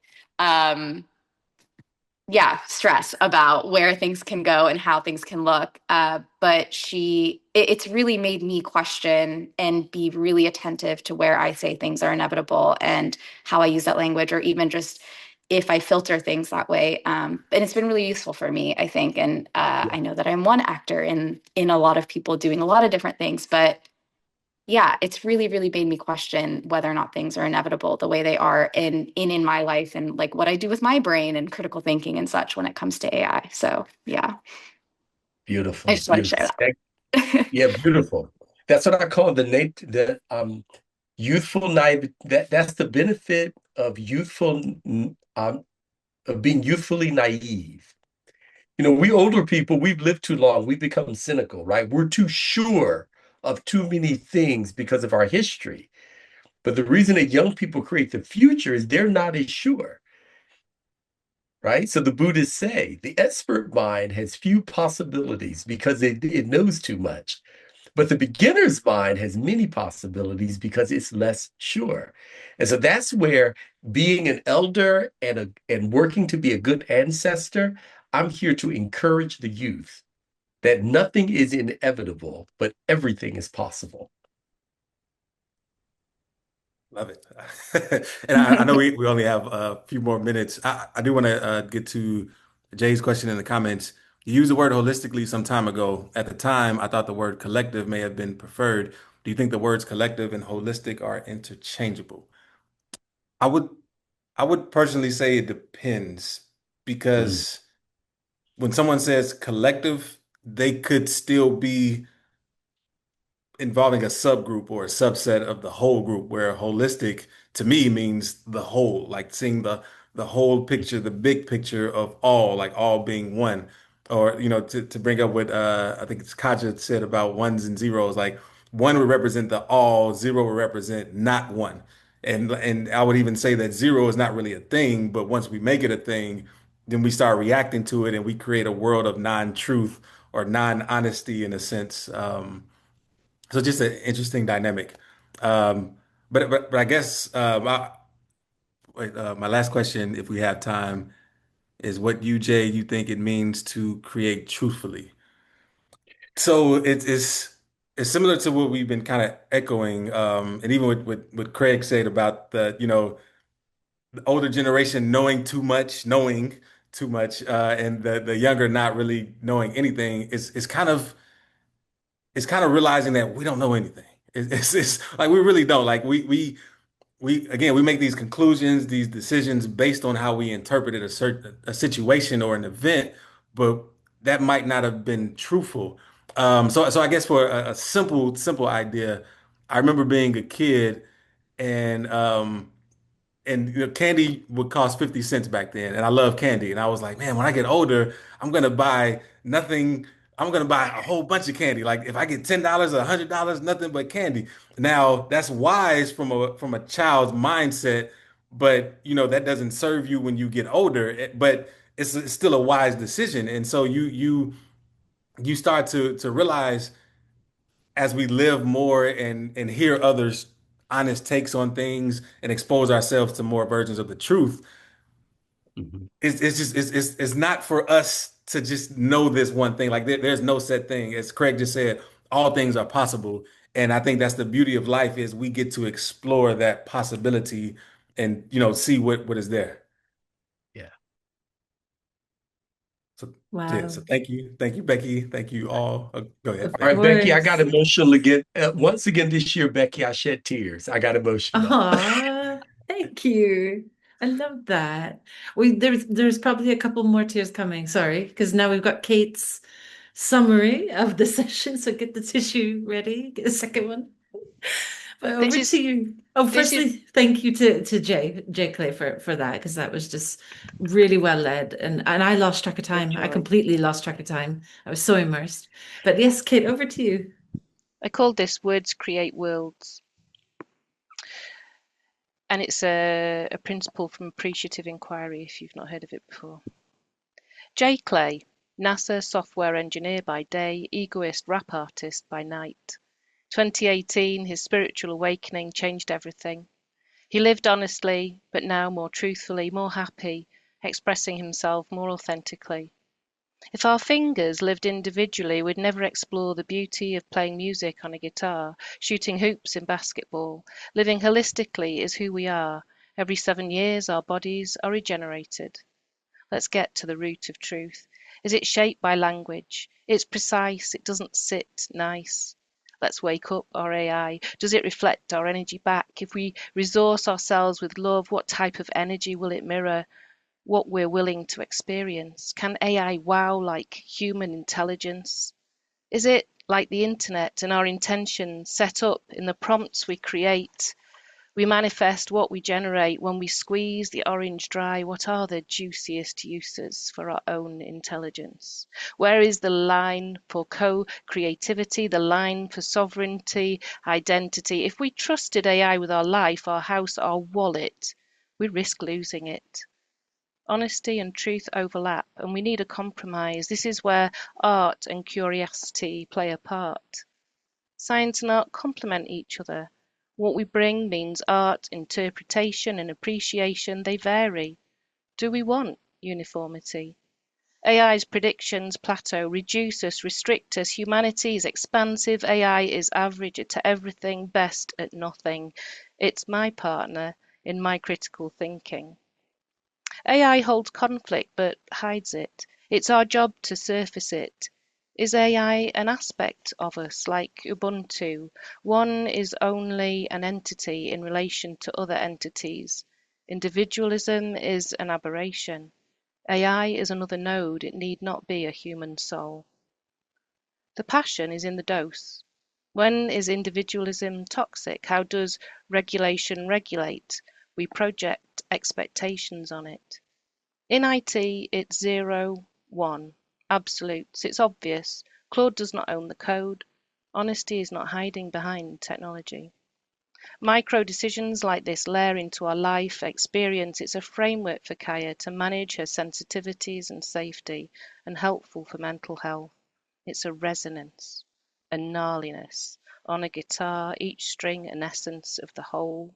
yeah, stress about where things can go and how things can look. But it's really made me question and be really attentive to where I say things are inevitable and how I use that language, or even just if I filter things that way. And it's been really useful for me, I think. And Yeah. I know that I'm one actor in a lot of people doing a lot of different things, but yeah, it's really, really made me question whether or not things are inevitable the way they are in my life, and like what I do with my brain and critical thinking and such when it comes to AI. So yeah, I Beautiful, just want to beautiful. share that. Yeah, beautiful. That's what I call the youthful naive. That's the benefit of of being youthfully naive. You know, we older people, we've lived too long. We become cynical, right? We're too sure of too many things because of our history. But the reason that young people create the future is they're not as sure, right? So the Buddhists say the expert mind has few possibilities because it knows too much. But the beginner's mind has many possibilities because it's less sure. And so that's where being an elder and working to be a good ancestor, I'm here to encourage the youth that nothing is inevitable, but everything is possible. Love it. And I know we only have a few more minutes. I do want to get to Jay's question in the comments. You used the word holistically some time ago. At the time, I thought the word collective may have been preferred. Do you think the words collective and holistic are interchangeable? I would I would personally say it depends, Mm, because when someone says collective, they could still be involving a subgroup or a subset of the whole group, where holistic to me means the whole, like seeing the whole picture, the big picture of all, like all being one. Or, to bring up what I think it's Kaja said about ones and zeros, like one would represent the all, zero would represent not one. And I would even say that zero is not really a thing, but once we make it a thing, then we start reacting to it and we create a world of non-truth or non-honesty in a sense. So just an interesting dynamic. Um, but I guess my last question, if we have time, is what you think it means to create truthfully. So it's similar to what we've been kind of echoing, and even what Craig said about the older generation knowing too much, and the younger not really knowing anything. It's kind of realizing that we don't know anything. It's like we really don't. Like we make these conclusions, these decisions based on how we interpreted a situation or an event, but that might not have been truthful. So I guess for a simple idea, I remember being a kid, and candy would cost 50 cents back then, and I love candy. And I was like, man, when I get older, I'm gonna buy nothing. I'm gonna buy a whole bunch of candy. Like if I get $10 or $100, nothing but candy. Now that's wise from a child's mindset, but that doesn't serve you when you get older. But it's still a wise decision. And so you start to realize, as we live more and hear others' honest takes on things and expose ourselves to more versions of the truth, mhm. it's just it's not for us to just know this one thing. Like there's no set thing. As Craig just said, all things are possible. And I think that's the beauty of life, is we get to explore that possibility and see what is there. Yeah. So yeah, Wow. so thank you, Becky. Thank you all. Go ahead, Of All right, Becky. Becky, I got course. emotional again. Once again this year, Becky, I shed tears. I got emotional. Ah, thank you. I love that. There's probably a couple more tears coming, sorry, because now we've got Kate's summary of the session. So get the tissue ready, get a second one. But This over to is you. Oh, this is firstly, thank you to JClay for that, because that was just really well led. And I lost track of a time. I joy. completely lost track of time. I was so immersed. But yes, Kate, over to you. I called this Words Create Worlds, and it's a principle from appreciative inquiry if you've not heard of it before. JClay NASA software engineer by day, egoist rap artist by night. 2018, his spiritual awakening changed everything. He lived honestly, but now more truthfully, more happy, expressing himself more authentically. If our fingers lived individually, we'd never explore the beauty of playing music on a guitar, shooting hoops in basketball. Living holistically is who we are. Every 7 years, our bodies are regenerated. Let's get to the root of truth. Is it shaped by language? It's precise, it doesn't sit nice. Let's wake up our AI. Does it reflect our energy back? If we resource ourselves with love, what type of energy will it mirror? What we're willing to experience? Can AI wow like human intelligence? Is it like the internet and our intentions set up in the prompts we create? We manifest what we generate. When we squeeze the orange dry, what are the juiciest uses for our own intelligence? Where is the line for co-creativity, the line for sovereignty, identity? If we trusted AI with our life, our house, our wallet, we risk losing it. Honesty and truth overlap, and we need a compromise. This is where art and curiosity play a part. Science and art complement each other. What we bring means art, interpretation, and appreciation, they vary. Do we want uniformity? AI's predictions plateau, reduce us, restrict us. Humanity is expansive. AI is average to everything, best at nothing. It's my partner in my critical thinking. AI holds conflict but hides it. It's our job to surface it. Is AI an aspect of us, like Ubuntu? One is only an entity in relation to other entities. Individualism is an aberration. AI is another node, it need not be a human soul. The passion is in the dose. When is individualism toxic? How does regulation regulate? We project expectations on it. In IT, it's 0, 1, absolutes. It's obvious. Claude does not own the code. Honesty is not hiding behind technology. Micro decisions like this layer into our life experience. It's a framework for Kaya to manage her sensitivities and safety, and helpful for mental health. It's a resonance, a gnarliness. On a guitar, each string an essence of the whole.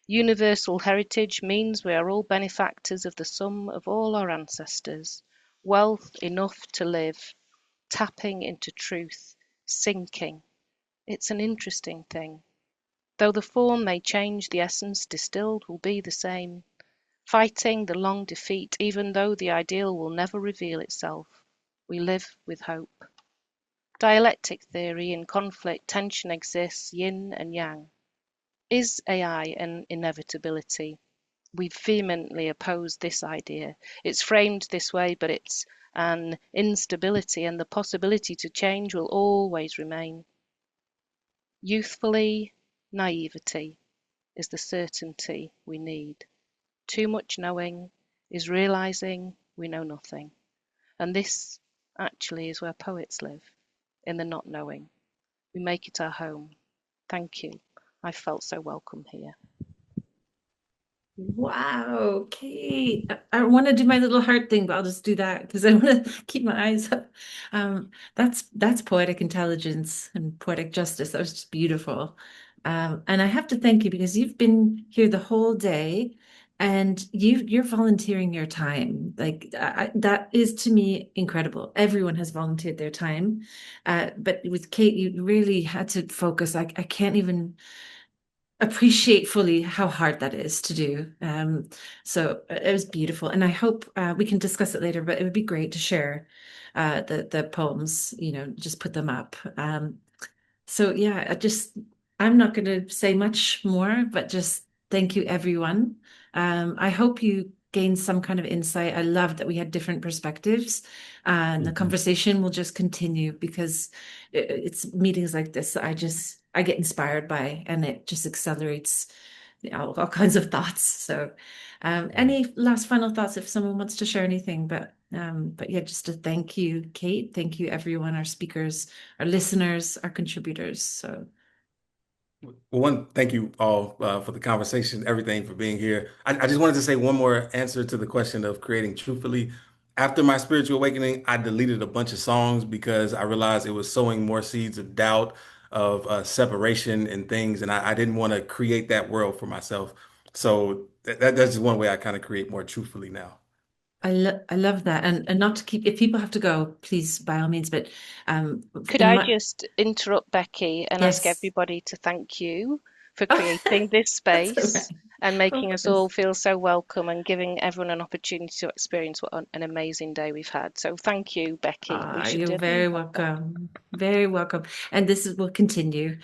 Universal heritage means we are all benefactors of the sum of all our ancestors. Wealth enough to live, tapping into truth, sinking. It's an interesting thing. Though the form may change, the essence distilled will be the same. Fighting the long defeat, even though the ideal will never reveal itself. We live with hope. Dialectic theory in conflict, tension exists, yin and yang. Is AI an inevitability? We vehemently oppose this idea. It's framed this way, but it's an instability, and the possibility to change will always remain. Youthfully, naivety is the certainty we need. Too much knowing is realizing we know nothing. And this actually is where poets live, in the not knowing. We make it our home. Thank you. I felt so welcome here. Wow, Kate. I want to do my little heart thing, but I'll just do that because I want to keep my eyes up. That's poetic intelligence and poetic justice. That was just beautiful. And I have to thank you because you've been here the whole day and you're volunteering your time. Like that is to me incredible. Everyone has volunteered their time. But with Kate, you really had to focus. I can't even appreciate fully how hard that is to do. So it was beautiful, and I hope we can discuss it later. But it would be great to share the poems. Just put them up. So yeah, I'm not going to say much more, but just thank you, everyone. I hope you gained some kind of insight. I love that we had different perspectives, and the conversation will just continue because it's meetings like this I get inspired by, and it just accelerates all kinds of thoughts. So, any last final thoughts if someone wants to share anything? But yeah, just to thank you, Kate. Thank you, everyone, our speakers, our listeners, our contributors. So. Well, one, thank you all for the conversation, everything for being here. I just wanted to say one more answer to the question of creating truthfully. after my spiritual awakening, I deleted a bunch of songs because I realized it was sowing more seeds of doubt, of separation and things, and I didn't want to create that world for myself. So that's just one way I kind of create more truthfully now. I love that. And not to keep, if people have to go, please by all means, but Could in I my just interrupt Becky and ask yes. everybody to thank you for Oh, creating this that's all space right. and making Of us course. all feel so welcome and giving everyone an opportunity to experience what an amazing day we've had. So thank you, Becky. We should You're definitely very have that. welcome. Very welcome. And this is, will continue.